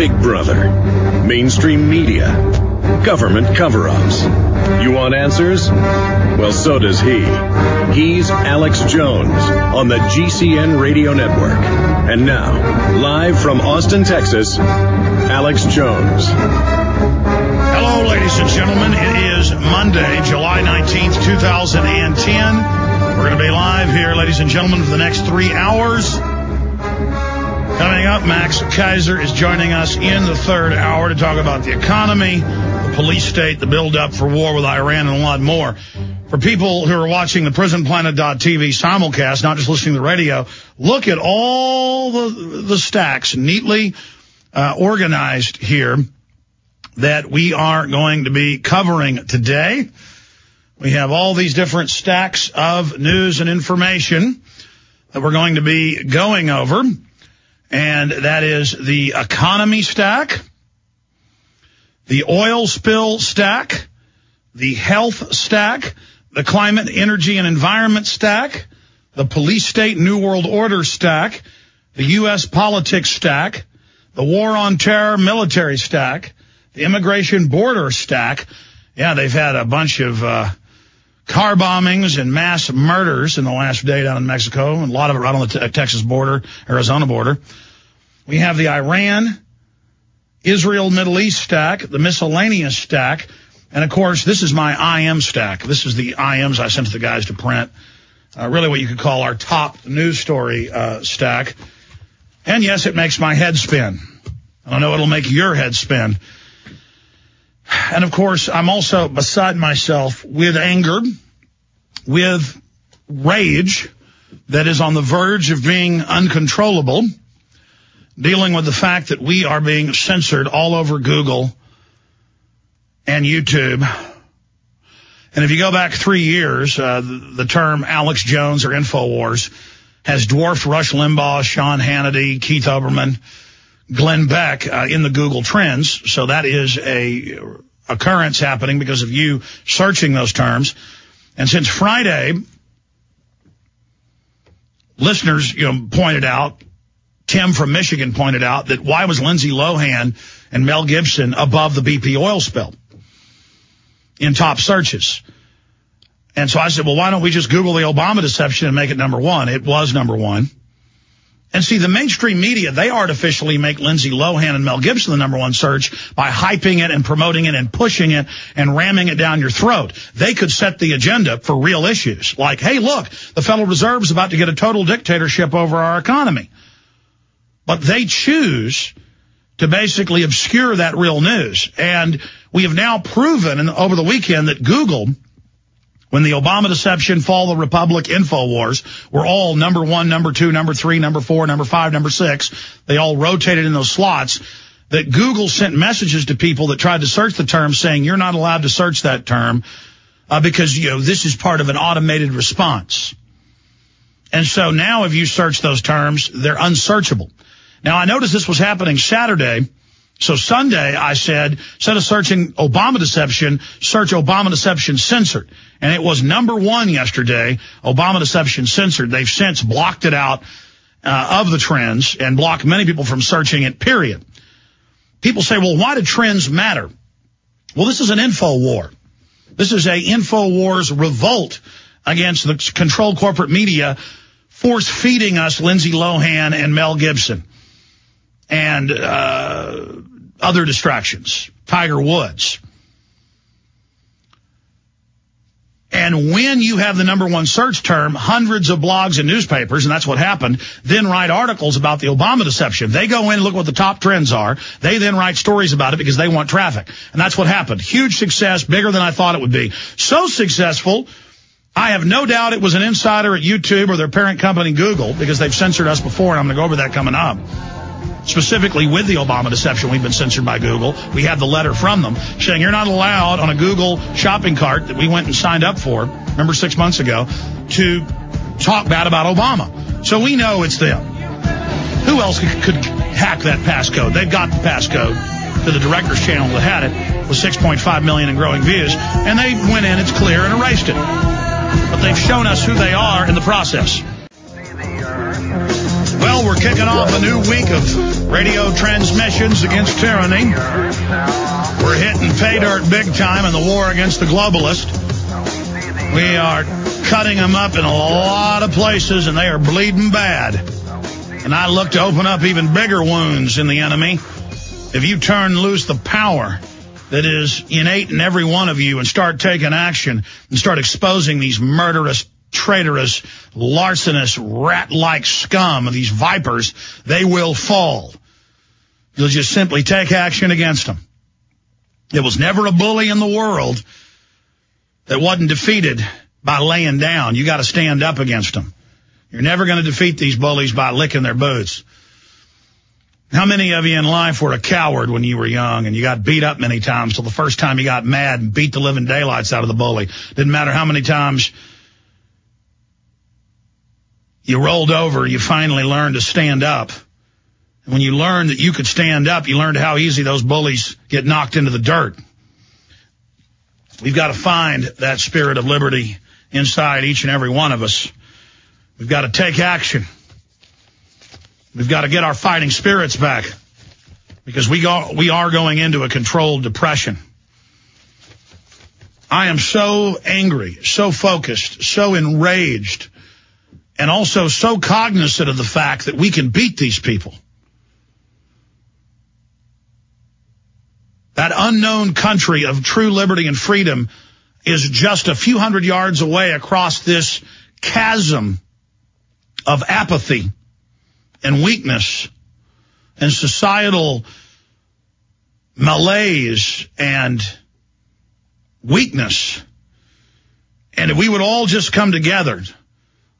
Big Brother, mainstream media, government cover-ups. You want answers? Well, so does he. He's Alex Jones on the GCN Radio Network. And now, live from Austin, Texas, Alex Jones. Hello, ladies and gentlemen. It is Monday, July 19th, 2010. We're going to be live here, ladies and gentlemen, for the next 3 hours. Coming up, Max Kaiser is joining us in the third hour to talk about the economy, the police state, the build-up for war with Iran, and a lot more. For people who are watching the PrisonPlanet.tv simulcast, not just listening to the radio, look at all the stacks neatly organized here that we are going to be covering today. We have all these different stacks of news and information that we're going to be going over. And that is the economy stack, the oil spill stack, the health stack, the climate, energy, and environment stack, the police state New World Order stack, the U.S. politics stack, the war on terror military stack, the immigration border stack. Yeah, they've had a bunch of car bombings and mass murders in the last day down in Mexico, and a lot of it right on the Texas border, Arizona border. We have the Iran, Israel, Middle East stack, the miscellaneous stack, and of course, this is my IM stack. This is the IMs I sent to the guys to print. Really what you could call our top news story stack. And yes, it makes my head spin. I don't know, it'll make your head spin. And of course, I'm also beside myself with anger, with rage that is on the verge of being uncontrollable, dealing with the fact that we are being censored all over Google and YouTube. And if you go back 3 years, the term Alex Jones or InfoWars has dwarfed Rush Limbaugh, Sean Hannity, Keith Olbermann, Glenn Beck in the Google Trends. So that is a occurrence happening because of you searching those terms. And since Friday, listeners, pointed out, Tim from Michigan pointed out that why was Lindsay Lohan and Mel Gibson above the BP oil spill in top searches? And so I said, well, why don't we just Google the Obama deception and make it number one? It was number one. And see, the mainstream media, they artificially make Lindsay Lohan and Mel Gibson the number one search by hyping it and promoting it and pushing it and ramming it down your throat. They could set the agenda for real issues like, hey, look, the Federal Reserve is about to get a total dictatorship over our economy. But they choose to basically obscure that real news. And we have now proven over the weekend that Google, when the Obama deception, Fall of the Republic, InfoWars were all number one, number two, number three, number four, number five, number six. They all rotated in those slots. That Google sent messages to people that tried to search the term saying you're not allowed to search that term because, this is part of an automated response. And so now if you search those terms, they're unsearchable. Now, I noticed this was happening Saturday. So Sunday, I said, instead of searching Obama deception, search Obama deception censored. And it was number one yesterday, Obama deception censored. They've since blocked it out of the trends and blocked many people from searching it, period. People say, well, why do trends matter? Well, this is an info war. This is a info wars revolt against the controlled corporate media force feeding us Lindsay Lohan and Mel Gibson and other distractions, Tiger Woods. And when you have the number one search term, hundreds of blogs and newspapers, and that's what happened, then write articles about the Obama deception. They go in and look what the top trends are. They then write stories about it because they want traffic. And that's what happened. Huge success, bigger than I thought it would be. So successful, I have no doubt it was an insider at YouTube or their parent company, Google, because they've censored us before, and I'm going to go over that coming up. Specifically with the Obama deception, we've been censored by Google. We have the letter from them saying you're not allowed on a Google shopping cart that we went and signed up for, remember 6 months ago, to talk bad about Obama. So we know it's them. Who else could hack that passcode? They've got the passcode to the director's channel that had it with 6.5 million and growing views, and they went in, it's clear, and erased it. But they've shown us who they are in the process. Well, we're kicking off a new week of radio transmissions against tyranny. We're hitting pay dirt big time in the war against the globalist. We are cutting them up in a lot of places, and they are bleeding bad. And I look to open up even bigger wounds in the enemy if you turn loose the power that is innate in every one of you and start taking action and start exposing these murderous, traitorous, larcenous, rat-like scum of these vipers. They will fall. You'll just simply take action against them. There was never a bully in the world that wasn't defeated by laying down. You got to stand up against them. You're never going to defeat these bullies by licking their boots. How many of you in life were a coward when you were young and you got beat up many times till the first time you got mad and beat the living daylights out of the bully? Didn't matter how many times you rolled over, you finally learned to stand up. And when you learned that you could stand up, you learned how easy those bullies get knocked into the dirt. We've got to find that spirit of liberty inside each and every one of us. We've got to take action. We've got to get our fighting spirits back because we are going into a controlled depression. I am so angry, so focused, so enraged, and also so cognizant of the fact that we can beat these people. That unknown country of true liberty and freedom is just a few hundred yards away across this chasm of apathy and weakness and societal malaise and weakness. And if we would all just come together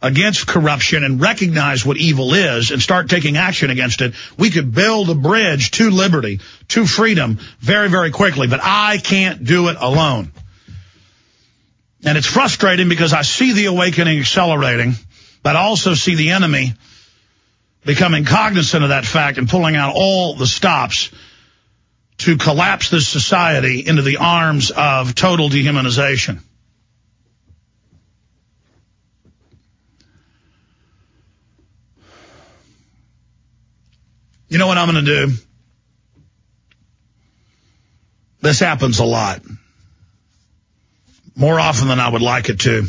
against corruption and recognize what evil is and start taking action against it, we could build a bridge to liberty, to freedom very, very quickly. But I can't do it alone. And it's frustrating because I see the awakening accelerating, but I also see the enemy becoming cognizant of that fact and pulling out all the stops to collapse this society into the arms of total dehumanization. You know what I'm going to do? This happens a lot. More often than I would like it to.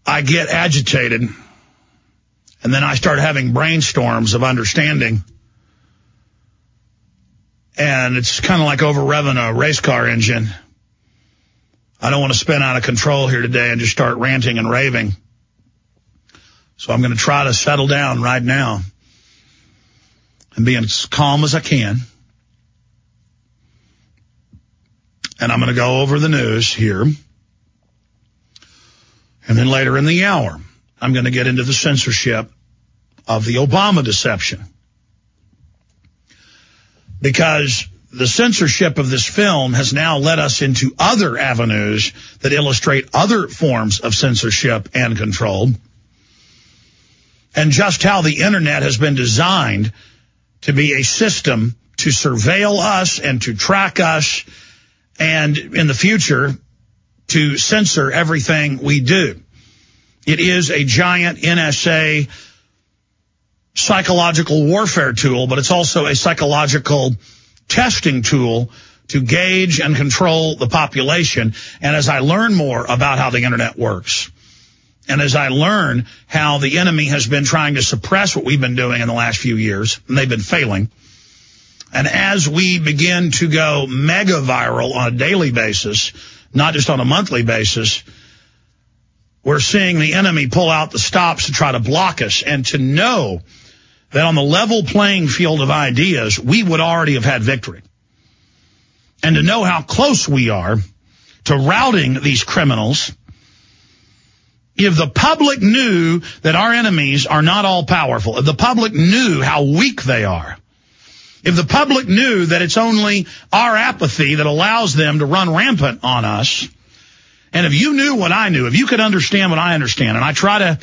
I get agitated, and then I start having brainstorms of understanding. And it's kind of like over-revving a race car engine. I don't want to spin out of control here today and just start ranting and raving. So I'm going to try to settle down right now and be as calm as I can. And I'm going to go over the news here. And then later in the hour, I'm going to get into the censorship of the Obama deception. Because the censorship of this film has now led us into other avenues that illustrate other forms of censorship and control. And just how the internet has been designed to be a system to surveil us and to track us, and in the future, to censor everything we do. It is a giant NSA psychological warfare tool, but it's also a psychological testing tool to gauge and control the population. And as I learn more about how the internet works, and as I learn how the enemy has been trying to suppress what we've been doing in the last few years, and they've been failing, and as we begin to go mega viral on a daily basis, not just on a monthly basis, we're seeing the enemy pull out the stops to try to block us. And to know that on the level playing field of ideas, we would already have had victory. And to know how close we are to routing these criminals. If the public knew that our enemies are not all powerful, if the public knew how weak they are, if the public knew that it's only our apathy that allows them to run rampant on us, and if you knew what I knew, if you could understand what I understand, and I try to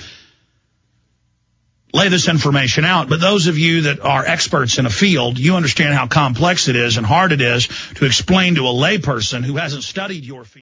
lay this information out, but those of you that are experts in a field, you understand how complex it is and hard it is to explain to a layperson who hasn't studied your field.